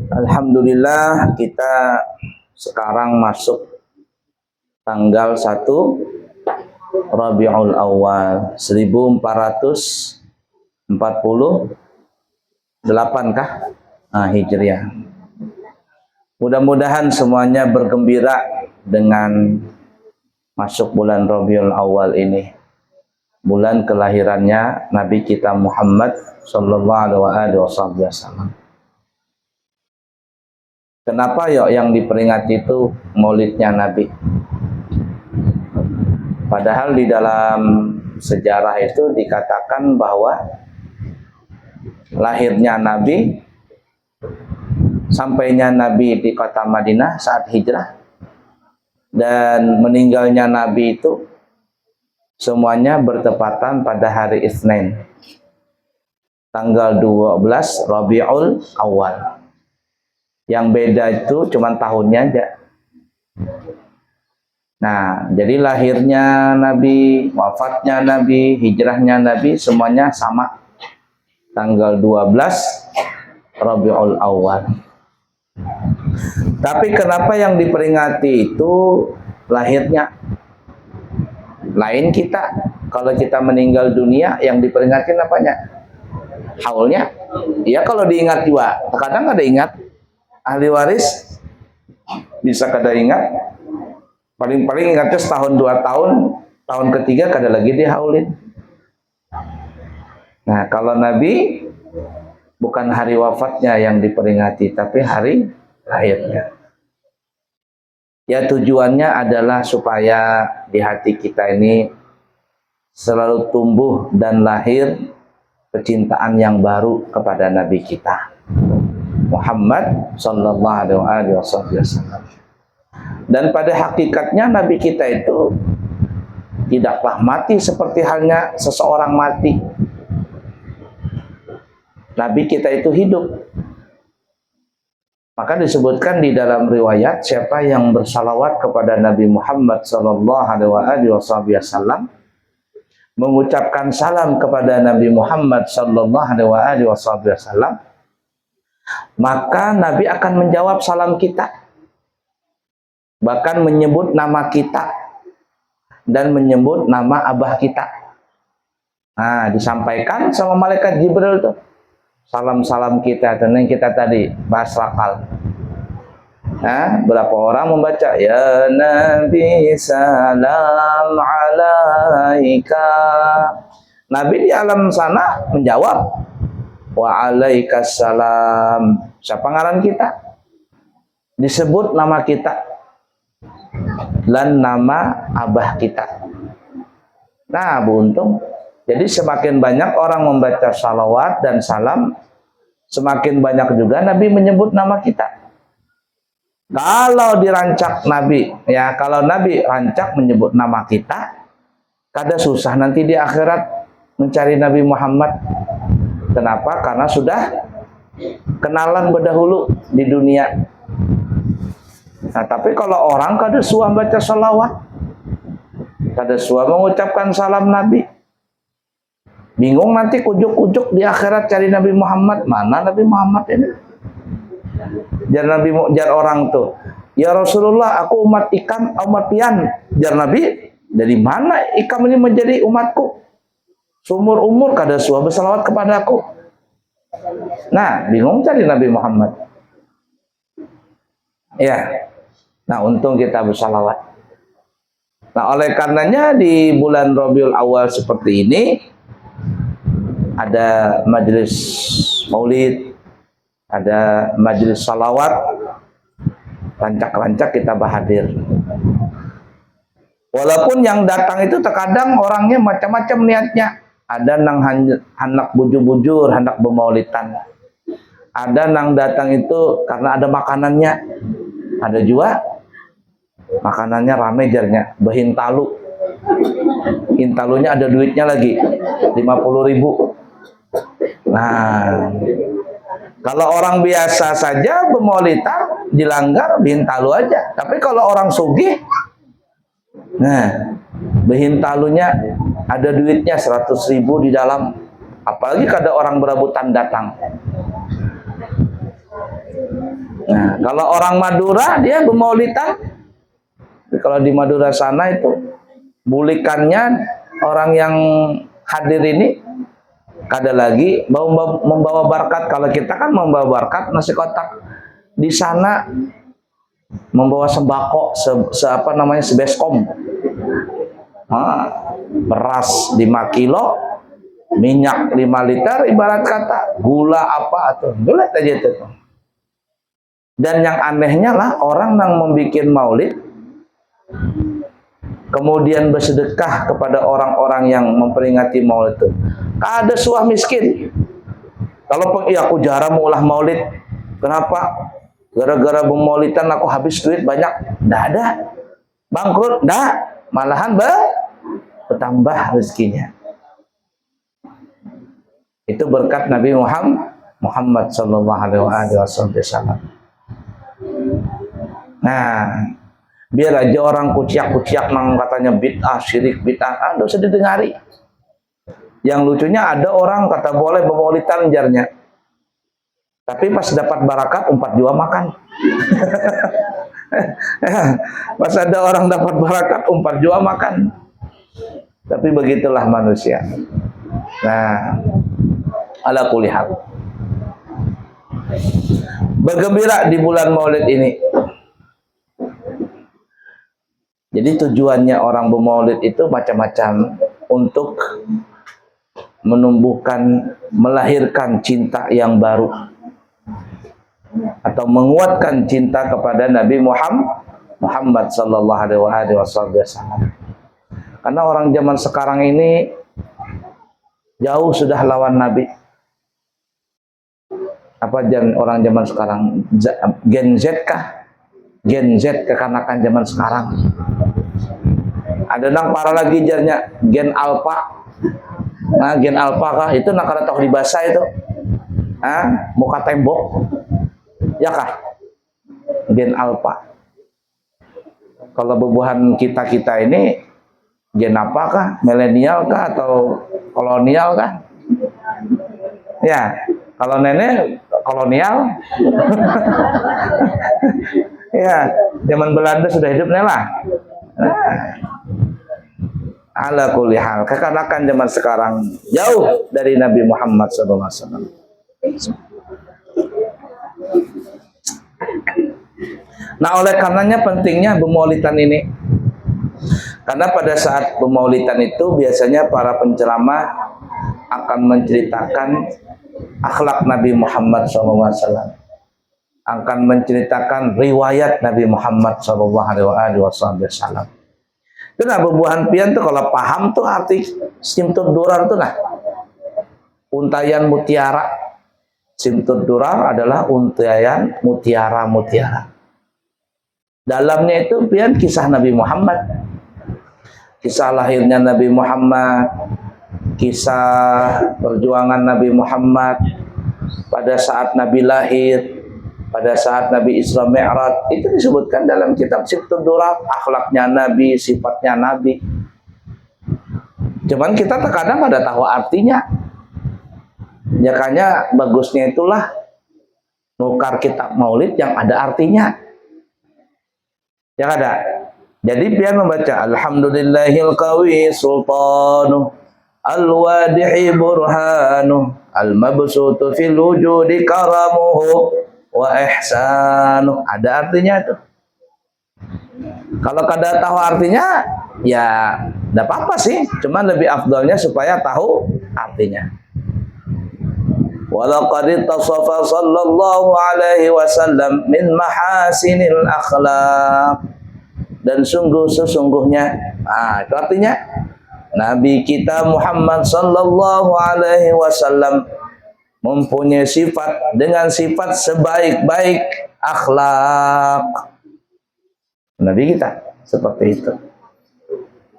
Alhamdulillah, kita sekarang masuk tanggal 1 Rabiul Awal 1448 kah? Hijriah. Mudah-mudahan semuanya bergembira dengan masuk bulan Rabiul Awal ini. Bulan kelahirannya Nabi kita Muhammad sallallahu alaihi wasallam. Kenapa yang diperingati itu maulidnya Nabi? Padahal di dalam sejarah itu dikatakan bahwa lahirnya Nabi, sampainya Nabi di kota Madinah saat hijrah, dan meninggalnya Nabi itu semuanya bertepatan pada hari Isnin, tanggal 12 Rabiul Awal. Yang beda itu cuma tahunnya aja. Nah, jadi lahirnya Nabi, wafatnya Nabi, hijrahnya Nabi semuanya sama. Tanggal 12 Rabiul Awal. Tapi kenapa yang diperingati itu lahirnya? Lain kita. Kalau kita meninggal dunia, yang diperingatin apanya? Haulnya. Ya kalau diingat juga. Kadang ada ingat. Ahli waris bisa kada ingat, paling-paling ingatnya setahun 2 tahun, tahun ketiga kada lagi dihaulin. Nah, kalau Nabi bukan hari wafatnya yang diperingati, tapi hari lahirnya. Ya, tujuannya adalah supaya di hati kita ini selalu tumbuh dan lahir kecintaan yang baru kepada Nabi kita Muhammad sallallahu alaihi wasallam. Dan pada hakikatnya Nabi kita itu tidaklah mati seperti halnya seseorang mati. Nabi kita itu hidup. Maka disebutkan di dalam riwayat, siapa yang bersalawat kepada Nabi Muhammad sallallahu alaihi wasallam, mengucapkan salam kepada Nabi Muhammad sallallahu alaihi wasallam, maka Nabi akan menjawab salam kita, bahkan menyebut nama kita dan menyebut nama abah kita. Nah, disampaikan sama malaikat Jibril tuh salam-salam kita, dan yang kita tadi bahas rakal. Nah, berapa orang membaca ya Nabi salam alaika. Nabi di alam sana menjawab waalaikumsalam. Siapa ngaran kita? Disebut nama kita dan nama abah kita. Nah, beruntung. Jadi semakin banyak orang membaca salawat dan salam, semakin banyak juga Nabi menyebut nama kita. Kalau dirancak Nabi, ya kalau Nabi rancak menyebut nama kita, kada susah nanti di akhirat mencari Nabi Muhammad. Kenapa? Karena sudah kenalan berdahulu di dunia. Nah, tapi kalau orang kada suah baca salawat, kada suah mengucapkan salam Nabi, bingung nanti kujuk-kujuk di akhirat cari Nabi Muhammad. Mana Nabi Muhammad ini? Jar orang tuh, ya Rasulullah, aku umat ikam, umat pian. Jar Nabi, dari mana ikam ini menjadi umatku? Seumur umur kada suah bersalawat kepada aku. Nah, bingung cari Nabi Muhammad. Ya. Nah, untung kita bersalawat. Nah, oleh karenanya di bulan Rabiul Awal seperti ini ada majelis maulid, ada majelis salawat, rancak-rancak kita berhadir. Walaupun yang datang itu terkadang orangnya macam-macam niatnya. Ada nang hendak bujur-bujur, hendak bermaulidan. Ada nang datang itu karena ada makanannya. Ada juga makanannya rame jarnya, behintalu. Intalunya ada duitnya lagi, 50.000. Nah, kalau orang biasa saja bermaulidan dilanggar behintalu aja. Tapi kalau orang sugih, nah, behintalunya ada duitnya 100.000 di dalam. Apalagi kada orang berebutan datang. Nah, kalau orang Madura dia bermaulidan. Kalau di Madura sana itu bulikannya orang yang hadir ini ada lagi membawa berkat. Kalau kita kan membawa berkat nasi kotak, di sana membawa sembako apa namanya sebeskom. Beras 5 kilo, minyak 5 liter, ibarat kata gula apa atau lihat aja itu. Dan yang anehnya lah orang yang membuat maulid kemudian bersedekah kepada orang-orang yang memperingati maulid itu. Ada suah miskin. Kalau aku jarang mengulah maulid. Kenapa? Gara-gara bermaulidan aku habis duit banyak. Nggak ada. Bangkrut. Nggak. Malahan bertambah rezekinya. Itu berkat Nabi Muhammad sallallahu alaihi wasallam. Nah, biar aja orang kuciak-kuciak nang katanya bid'ah, syirik, bid'ah, enggak usah didengari. Yang lucunya ada orang kata boleh bermaulidan jarnya. Tapi pas dapat barakat 4 jua makan. Pas ada orang dapat barakat 4 jua makan. Tapi begitulah manusia. Nah, ala kulli hal. Bergembira di bulan Maulid ini. Jadi tujuannya orang bermaulid itu macam-macam, untuk menumbuhkan, melahirkan cinta yang baru, atau menguatkan cinta kepada Nabi Muhammad sallallahu alaihi wasallam. Karena orang zaman sekarang ini jauh sudah lawan Nabi. Apa orang zaman sekarang? Gen Z kah? Gen Z kekanakan zaman sekarang. Ada nang para lagi jarnya Gen Alpha. Nah, Gen Alpha kah? Itu nak ada tahu di bahasa itu. Muka tembok. Ya kah? Gen Alpha. Kalau bebuhan kita ini gen apa kah? Milenial kah atau kolonial kah? Ya, kalau nenek kolonial. Ya, zaman Belanda sudah hidup lah. Nah, ala kulli hal, kekanakan zaman sekarang jauh dari Nabi Muhammad SAW. Nah, oleh karenanya pentingnya bermaulidan ini. Karena pada saat bermaulidan itu biasanya para penceramah akan menceritakan akhlak Nabi Muhammad SAW, akan menceritakan riwayat Nabi Muhammad SAW. Itu nah bebuahan pian tuh kalau paham tuh arti simtud durar tuh nah. Untayan mutiara. Simtud durar adalah untayan mutiara-mutiara. Dalamnya itu pian kisah Nabi Muhammad. Kisah lahirnya Nabi Muhammad, kisah perjuangan Nabi Muhammad pada saat Nabi lahir, pada saat Nabi Isra Mi'raj, itu disebutkan dalam kitab Simtud Durar, akhlaknya Nabi, sifatnya Nabi. Cuman kita terkadang ada tahu artinya. Makanya bagusnya itulah nukar kitab Maulid yang ada artinya. Yang ada. Jadi biar membaca Alhamdulillahil qawi sultanuh al-wadihi burhanuh al-mabsutu fil wujudi karamuhu wa ihsanuh. Ada artinya itu. Kalau kada tahu artinya ya enggak apa-apa sih, cuman lebih afdalnya supaya tahu artinya. Walaqad tasafa sallallahu alaihi wasallam min mahasinil akhlaq. Dan sesungguhnya, itu artinya Nabi kita Muhammad sallallahu alaihi wasallam mempunyai sifat dengan sifat sebaik-baik akhlak. Nabi kita seperti itu.